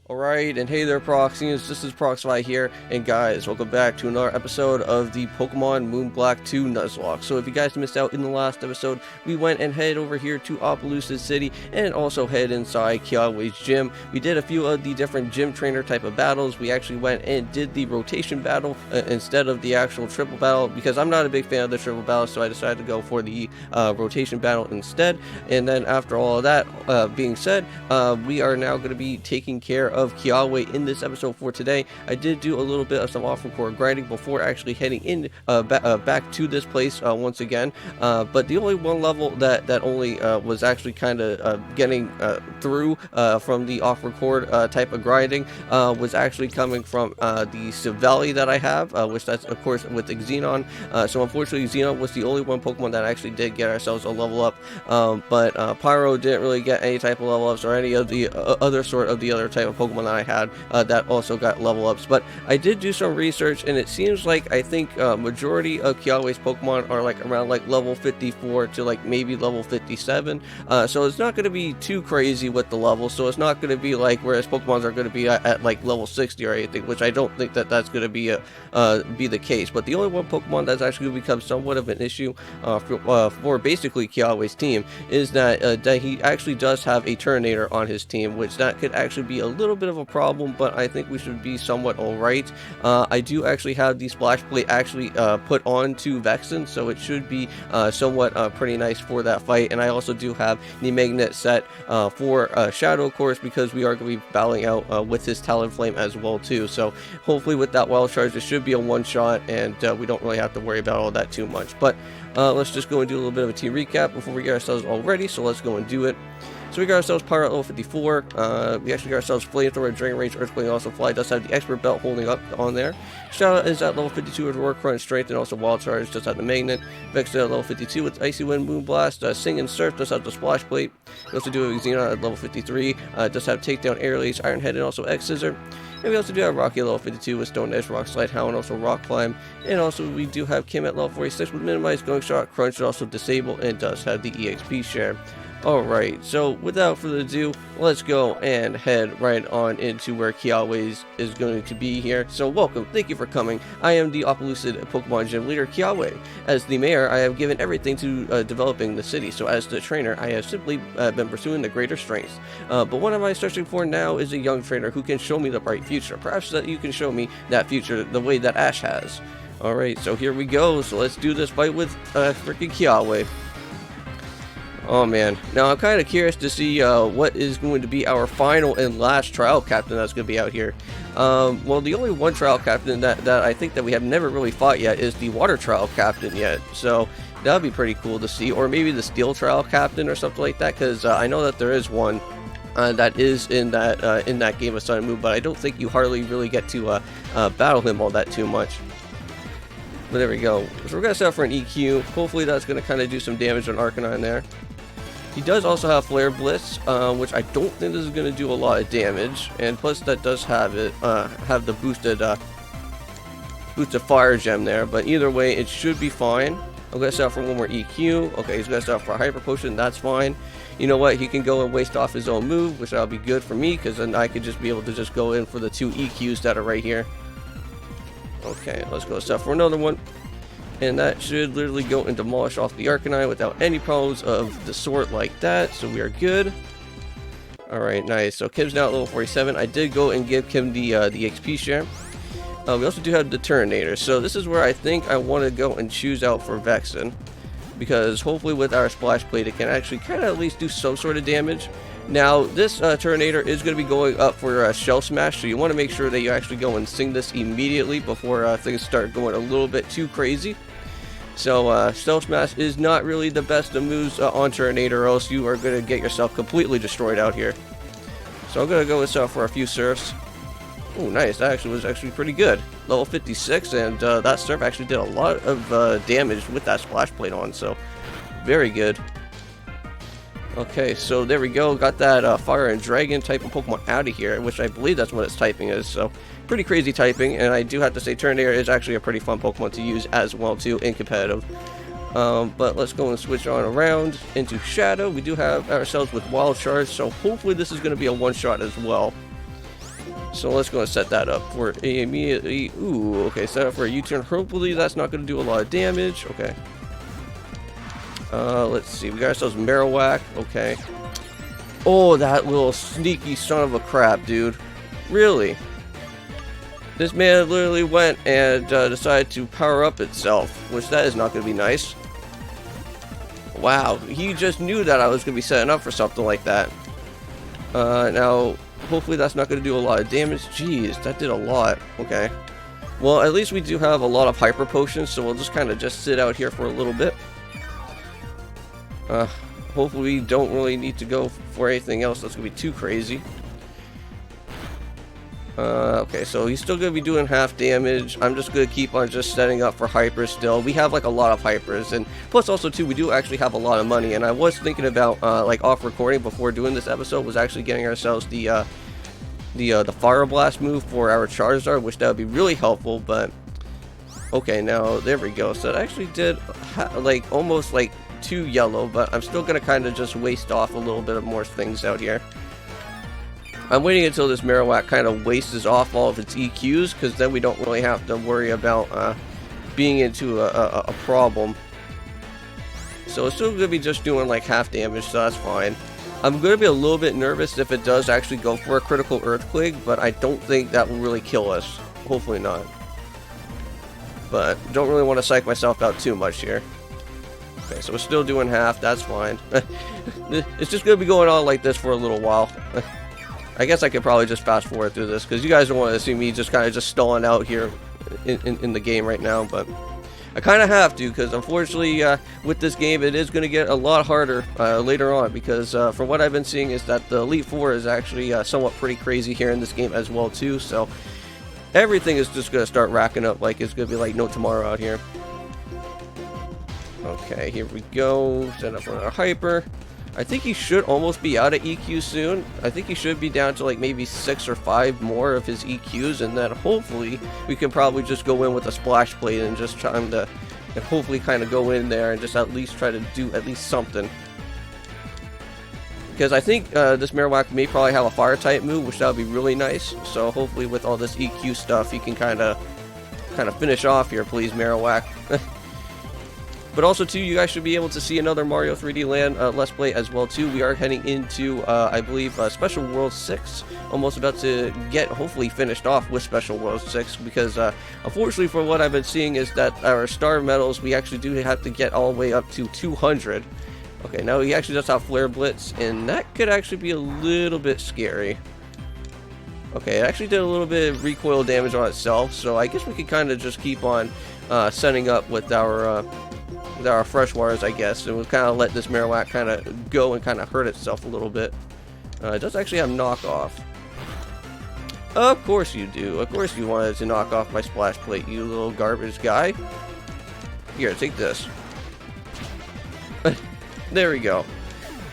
Alright, and hey there Proxyians, this is Proxify here, and guys, welcome back to another episode of the Pokemon Moon Black 2 Nuzlocke. So if you guys missed out in the last episode, we went and headed over here to Opelousas City, and also head inside Kiawe's gym. We did a few of the different gym trainer type of battles. We actually went and did the rotation battle instead of the actual triple battle, because I'm not a big fan of the triple battle, so I decided to go for the rotation battle instead. And then after all of that being said, we are now going to be taking care of Kiawe in this episode for today. I did do a little bit of some off-record grinding before actually heading in back to this place once again, but the only one level that only was actually kind of getting through from the off-record type of grinding was actually coming from the Valley that I have, which that's of course with the Xenon. So unfortunately Xenon was the only one Pokemon that actually did get ourselves a level up, but Pyro didn't really get any type of level ups or any of the other type of Pokemon that I had that also got level ups. But I did do some research, and it seems like I think majority of Kiawe's Pokemon are like around like level 54 to like maybe level 57, so it's not going to be too crazy with the levels. So it's not going to be like whereas Pokemons are going to be at like level 60 or anything, which I don't think that that's going to be the case. But the only one Pokemon that's actually going to become somewhat of an issue for basically Kiawe's team is that he actually does have a Turtonator on his team, which that could actually be a little bit of a problem, but I think we should be somewhat alright. I do actually have the Splash Plate actually put on to Vexen, so it should be somewhat pretty nice for that fight. And I also do have the Magnet set for Shadow, of course, because we are going to be battling out with his Talonflame as well too. So hopefully with that Wild Charge, it should be a one-shot, and we don't really have to worry about all that too much. But let's just go and do a little bit of a team recap before we get ourselves all ready, so let's go and do it. So we got ourselves Pyro at level 54, we actually got ourselves Flamethrower, Dragon Rage, Earthquake, and also Fly does have the Expert Belt holding up on there. Shadow is at level 52 with Roar, Crunch, Strength, and also Wild Charge does have the Magnet. Vex at level 52 with Icy Wind, Moonblast, Sing and Surf does have the Splash Plate. We also do have Xenon at level 53, does have Takedown, Air Release, Iron Head, and also X Scissor. And we also do have Rocky at level 52 with Stone Edge, Rock Slide, Hound, and also Rock Climb. And also we do have Kim at level 46 with Minimize, Going Shot, Crunch, and also Disable, and does have the EXP share. Alright, so without further ado, let's go and head right on into where Kiawe is going to be here. So welcome, thank you for coming. I am the Opelousas Pokemon Gym Leader, Kiawe. As the mayor, I have given everything to developing the city, so as the trainer, I have simply been pursuing the greater strengths. But what am I searching for now is a young trainer who can show me the bright future. Perhaps that you can show me that future the way that Ash has. Alright, so here we go, so let's do this fight with freaking Kiawe. Oh man, now I'm kind of curious to see what is going to be our final and last trial captain that's going to be out here. Well, the only one trial captain that I think that we have never really fought yet is the water trial captain yet. So that would be pretty cool to see, or maybe the steel trial captain or something like that, because I know that there is one that is in that game of Sun and Moon, but I don't think you hardly really get to battle him all that too much. But there we go. So we're going to set up for an EQ. Hopefully that's going to kind of do some damage on Arcanine there. He does also have Flare Blitz, which I don't think this is going to do a lot of damage, and plus that does have the boosted Fire Gem there. But either way, it should be fine. I'm going to set up for one more EQ. Okay, he's going to set up for a Hyper Potion. That's fine. You know what? He can go and waste off his own move, which that'll be good for me, because then I could just be able to just go in for the 2 EQs that are right here. Okay, let's go set up for another one. And that should literally go and demolish off the Arcanine without any problems of the sort like that. So we are good. Alright, nice. So Kim's now at level 47. I did go and give Kim the XP share. We also do have the Turtonator. So this is where I think I want to go and choose out for Vexen, because hopefully with our Splash Plate it can actually kind of at least do some sort of damage. Now this Turtonator is going to be going up for Shell Smash, so you want to make sure that you actually go and sing this immediately before things start going a little bit too crazy. So Shell Smash is not really the best of moves on Turtonator, or else you are going to get yourself completely destroyed out here. So I'm going to go with for a few Surfs. Oh nice, that was actually pretty good. Level 56, and that Surf actually did a lot of damage with that Splash Plate on, so very good. Okay, so there we go, got that Fire and Dragon type of Pokemon out of here, which I believe that's what its typing is, so pretty crazy typing. And I do have to say Turtonator is actually a pretty fun Pokemon to use as well too in competitive. But let's go and switch on around into Shadow. We do have ourselves with Wild Charge, so hopefully this is going to be a one-shot as well. So let's go and set that up for immediately. Ooh, okay, set up for a U-turn. Hopefully that's not going to do a lot of damage. Okay. Let's see. We got ourselves Marowak. Okay. Oh, that little sneaky son of a crap, dude. Really? This man literally went and decided to power up itself, which that is not going to be nice. Wow, he just knew that I was going to be setting up for something like that. Now, hopefully that's not going to do a lot of damage. Jeez, that did a lot. Okay. Well, at least we do have a lot of hyper potions, so we'll just kind of just sit out here for a little bit. Hopefully we don't really need to go for anything else that's going to be too crazy. Okay, so he's still going to be doing half damage. I'm just going to keep on just setting up for hypers still. We have like a lot of hypers, and plus also too, we do actually have a lot of money. And I was thinking about like off recording before doing this episode was actually getting ourselves the Fire Blast move for our Charizard, which that would be really helpful. But okay, now there we go. So it actually did like almost like 2 yellow, but I'm still going to kind of just waste off a little bit of more things out here. I'm waiting until this Marowak kind of wastes off all of its EQs, because then we don't really have to worry about being into a problem. So it's still going to be just doing like half damage, so that's fine. I'm going to be a little bit nervous if it does actually go for a critical Earthquake, but I don't think that will really kill us. Hopefully not. But don't really want to psych myself out too much here. Okay, so we're still doing half, that's fine. It's just going to be going on like this for a little while. I guess I could probably just fast forward through this, because you guys don't want to see me just kind of just stalling out here in the game right now, but I kind of have to, because unfortunately with this game it is going to get a lot harder later on, because from what I've been seeing is that the Elite Four is actually somewhat pretty crazy here in this game as well too, so everything is just going to start racking up like it's going to be like no tomorrow out here. Okay, here we go, set up another hyper. I think he should almost be out of EQ soon. I think he should be down to like maybe 6 or 5 more of his EQs, and then hopefully we can probably just go in with a splash plate and just try to, and hopefully kind of go in there and just at least try to do at least something. Because I think this Marowak may probably have a fire type move, which that would be really nice. So hopefully with all this EQ stuff, he can kind of finish off here, please, Marowak. But also, too, you guys should be able to see another Mario 3D Land Let's Play as well, too. We are heading into, I believe, Special World 6. Almost about to get, hopefully, finished off with Special World 6. Because, unfortunately, for what I've been seeing is that our star medals, we actually do have to get all the way up to 200. Okay, now he actually does have Flare Blitz, and that could actually be a little bit scary. Okay, it actually did a little bit of recoil damage on itself, so I guess we could kind of just keep on setting up with our fresh waters, I guess, and we'll kind of let this Marowak kind of go and kind of hurt itself a little bit. It does actually have knockoff. Of course you do. Of course you wanted to knock off my splash plate, you little garbage guy. Here, take this. There we go.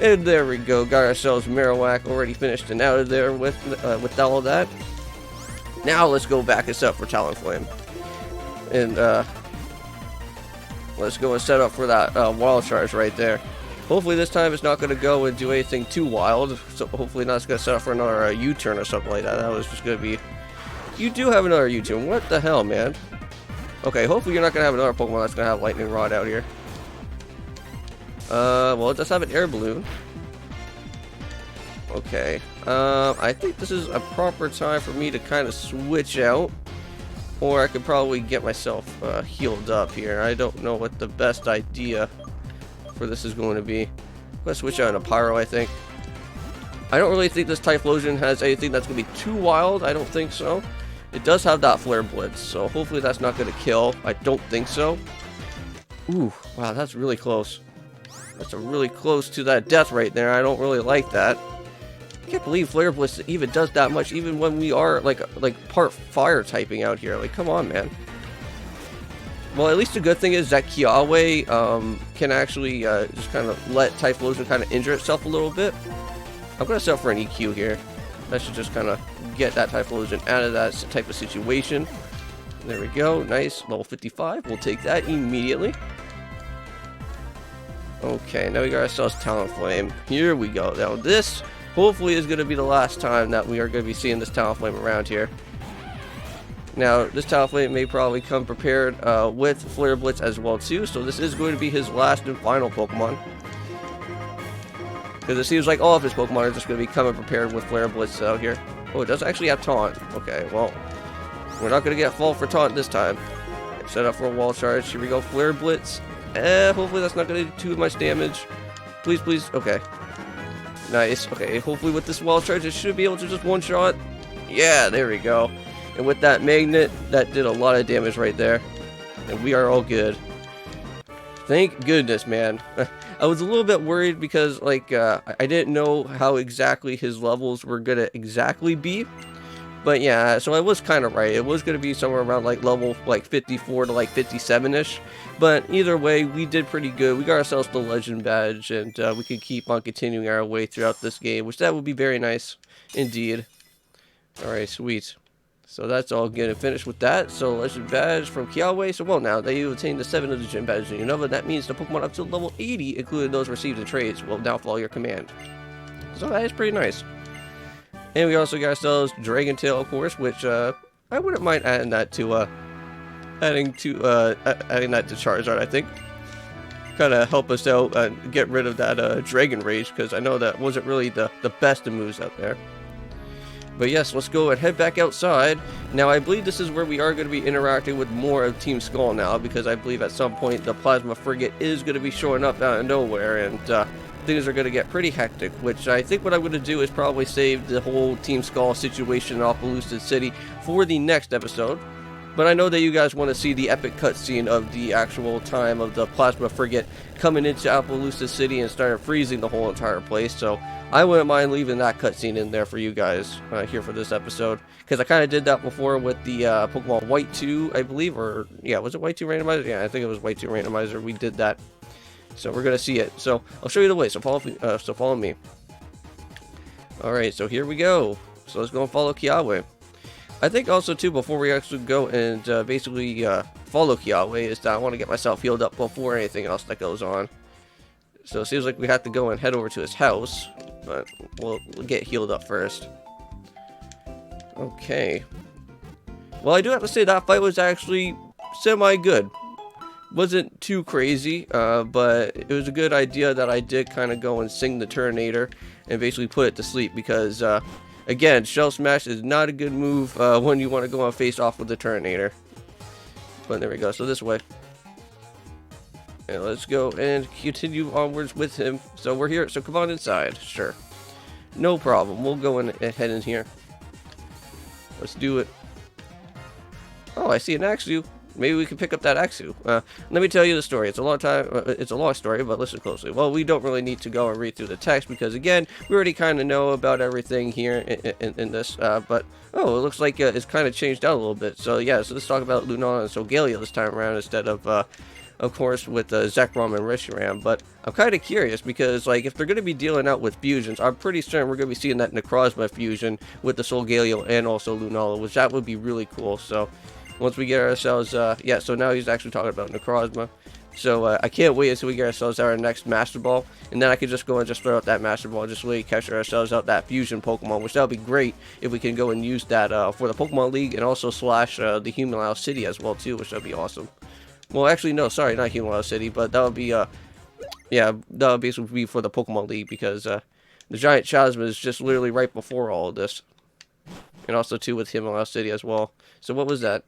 And there we go. Got ourselves Marowak already finished and out of there with all of that. Now let's go back us up for Talonflame. And let's go and set up for that wild charge right there. Hopefully this time it's not going to go and do anything too wild. So hopefully not going to set up for another U-turn or something like that. That was just going to be... You do have another U-turn. What the hell, man? Okay, hopefully you're not going to have another Pokemon that's going to have Lightning Rod out here. Well, it does have an air balloon. Okay. I think this is a proper time for me to kind of switch out. Or I could probably get myself healed up here. I don't know what the best idea for this is going to be. I'm going to switch out into Pyro, I think. I don't really think this Typhlosion has anything that's going to be too wild. I don't think so. It does have that Flare Blitz, so hopefully that's not going to kill. I don't think so. Ooh, wow, that's really close. That's a really close to that death right there. I don't really like that. I can't believe Flare Blitz even does that much, even when we are like part fire typing out here. Like, come on, man. Well, at least the good thing is that Kiawe can actually just kind of let Typhlosion kind of injure itself a little bit. I'm going to set up for an EQ here. That should just kind of get that Typhlosion out of that type of situation. There we go. Nice. Level 55. We'll take that immediately. Okay, now we got ourselves Talonflame. Here we go. Now this hopefully is going to be the last time that we are going to be seeing this Talonflame around here. Now, this Talonflame may probably come prepared with Flare Blitz as well too, so this is going to be his last and final Pokemon. Because it seems like all of his Pokemon are just going to be coming prepared with Flare Blitz out here. Oh, it does actually have Taunt. Okay, well, we're not going to get Fall for Taunt this time. Set up for a Wall Charge. Here we go, Flare Blitz. Hopefully that's not going to do too much damage. Please, please. Okay. Nice. Okay, hopefully with this Wall Charge, it should be able to just one-shot. Yeah, there we go. And with that Magnet, that did a lot of damage right there. And we are all good. Thank goodness, man. I was a little bit worried because, like, I didn't know how exactly his levels were going to exactly be. But yeah, so I was kind of right. It was going to be somewhere around, like, level, like, 54 to, like, 57-ish. But either way, we did pretty good. We got ourselves the Legend Badge, and we could keep on continuing our way throughout this game, which that would be very nice indeed. Alright, sweet. So that's all good and finished with that. So Legend Badge from Kiawe. So well, now that you obtained the 7 of the Gym Badges in Unova, that means the Pokemon up to level 80, including those received in trades, will now follow your command. So that is pretty nice. And we also got ourselves Dragon Tail, of course, which I wouldn't mind adding that to adding that to Charizard. I think kind of help us out and get rid of that Dragon Rage, because I know that wasn't really the best of moves out there. But yes, let's go and head back outside. Now, I believe this is where we are going to be interacting with more of Team Skull now, because I believe at some point the Plasma Frigate is going to be showing up out of nowhere, and things are going to get pretty hectic, which I think what I'm going to do is probably save the whole Team Skull situation off Opelucid City for the next episode. But I know that you guys want to see the epic cutscene of the actual time of the Plasma Frigate coming into Appaloosa City and starting freezing the whole entire place, so I wouldn't mind leaving that cutscene in there for you guys here for this episode, because I kind of did that before with the Pokemon White 2, I believe, or yeah, was it White 2 Randomizer? Yeah, I think it was White 2 Randomizer. We did that, so we're gonna see it. So I'll show you the way. So follow me. All right, so here we go. So let's go and follow Kiawe. I think also too, before we actually go and basically follow Kiawe, is that I want to get myself healed up before anything else that goes on. So it seems like we have to go and head over to his house, but we'll get healed up first. Okay. Well, I do have to say that fight was actually semi-good. Wasn't too crazy, but it was a good idea that I did kind of go and sing the Turtonator and basically put it to sleep, because again, Shell Smash is not a good move when you want to go and face off with the Turtonator. But there we go, so this way. And let's go and continue onwards with him. So we're here, so come on inside. Sure. No problem, we'll go in and head in here. Let's do it. Oh, I see an Axew. Maybe we can pick up that Axew. Let me tell you the story. It's a long story, but listen closely. Well, we don't really need to go and read through the text, because again, we already kind of know about everything here in this. But oh, it looks like it's kind of changed out a little bit. So yeah, so let's talk about Lunala and Solgaleo this time around, instead of course, with Zekrom and Reshiram. But I'm kind of curious, because like if they're going to be dealing out with fusions, I'm pretty certain we're going to be seeing that Necrozma fusion with the Solgaleo and also Lunala, which that would be really cool. So once we get ourselves, yeah, so now he's actually talking about Necrozma. So I can't wait until we get ourselves our next Master Ball, and then I can just go and just throw out that Master Ball and just really catch ourselves out that fusion Pokemon, which that would be great if we can go and use that for the Pokemon League, and also slash the Humanlau City as well too, which would be awesome. Well, actually, no, sorry, not Humanlau City, but that would be, yeah, that would basically be for the Pokemon League, because the Giant Chasm is just literally right before all of this. And also too with Humanlau City as well. So what was that?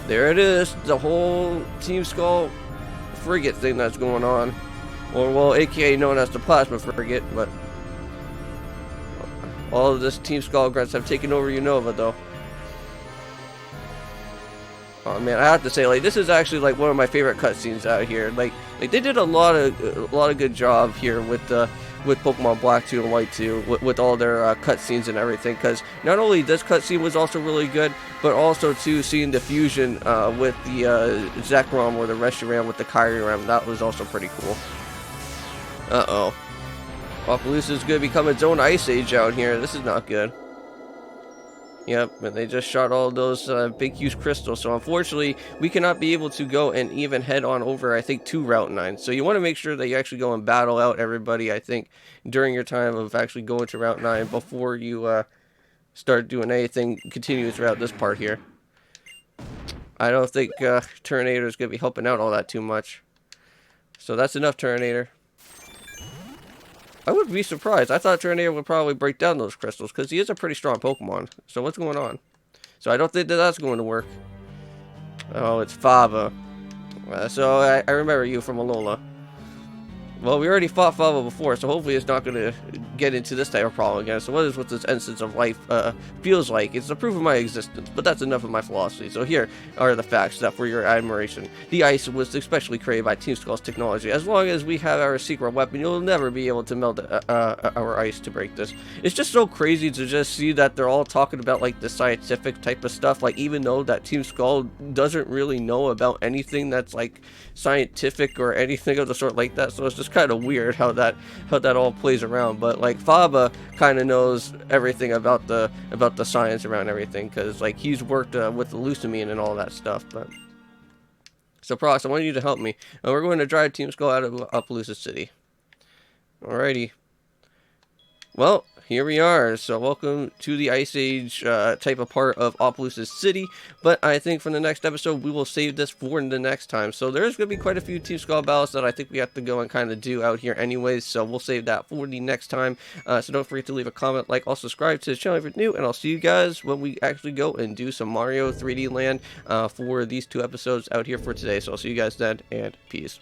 There it is, the whole Team Skull Frigate thing that's going on. Or, well, aka known as the Plasma Frigate, but all of this Team Skull grunts have taken over Unova, though. Oh man, I have to say, like, this is actually like one of my favorite cutscenes out here. Like they did a lot of good job here with Pokemon Black 2 and White 2 with all their cutscenes and everything. Because not only this cutscene was also really good, but also too seeing the fusion with the Zekrom or the Reshiram with the Kyurem, that was also pretty cool. Uh-oh. Appaloosa is going to become its own Ice Age out here. This is not good. Yep, and they just shot all those big huge crystals. So unfortunately, we cannot be able to go and even head on over, I think, to Route 9. So you want to make sure that you actually go and battle out everybody, I think, during your time of actually going to Route 9 before you start doing anything continuous throughout this part here. I don't think Turtonator is going to be helping out all that too much. So that's enough, Turtonator. I would be surprised. I thought Turtonator would probably break down those crystals because he is a pretty strong Pokemon. So what's going on? So I don't think that that's going to work. Oh, it's Fava. So I remember you from Alola. Well, we already fought Fava before, so hopefully it's not going to get into this type of problem again. So what is what this essence of life feels like? It's the proof of my existence, but that's enough of my philosophy. So here are the facts that for your admiration. The ice was especially created by Team Skull's technology. As long as we have our secret weapon, you'll never be able to melt our ice to break this. It's just so crazy to just see that they're all talking about like the scientific type of stuff, like even though that Team Skull doesn't really know about anything that's like scientific or anything of the sort like that. So it's just kind of weird how that all plays around. But like Faba kind of knows everything about the science around everything, because like he's worked with the Lucamine and all that stuff. But so Prox, I want you to help me. We're going to drive Team Skull out of Appaloosa City. Alrighty. Well, here we are. So welcome to the Ice Age type of part of Appaloosa City. But I think for the next episode, we will save this for the next time. So there's going to be quite a few Team Skull battles that I think we have to go and kind of do out here anyways. So we'll save that for the next time. So don't forget to leave a comment, like, also subscribe to the channel if you're new. And I'll see you guys when we actually go and do some Mario 3D Land for these 2 episodes out here for today. So I'll see you guys then, and peace.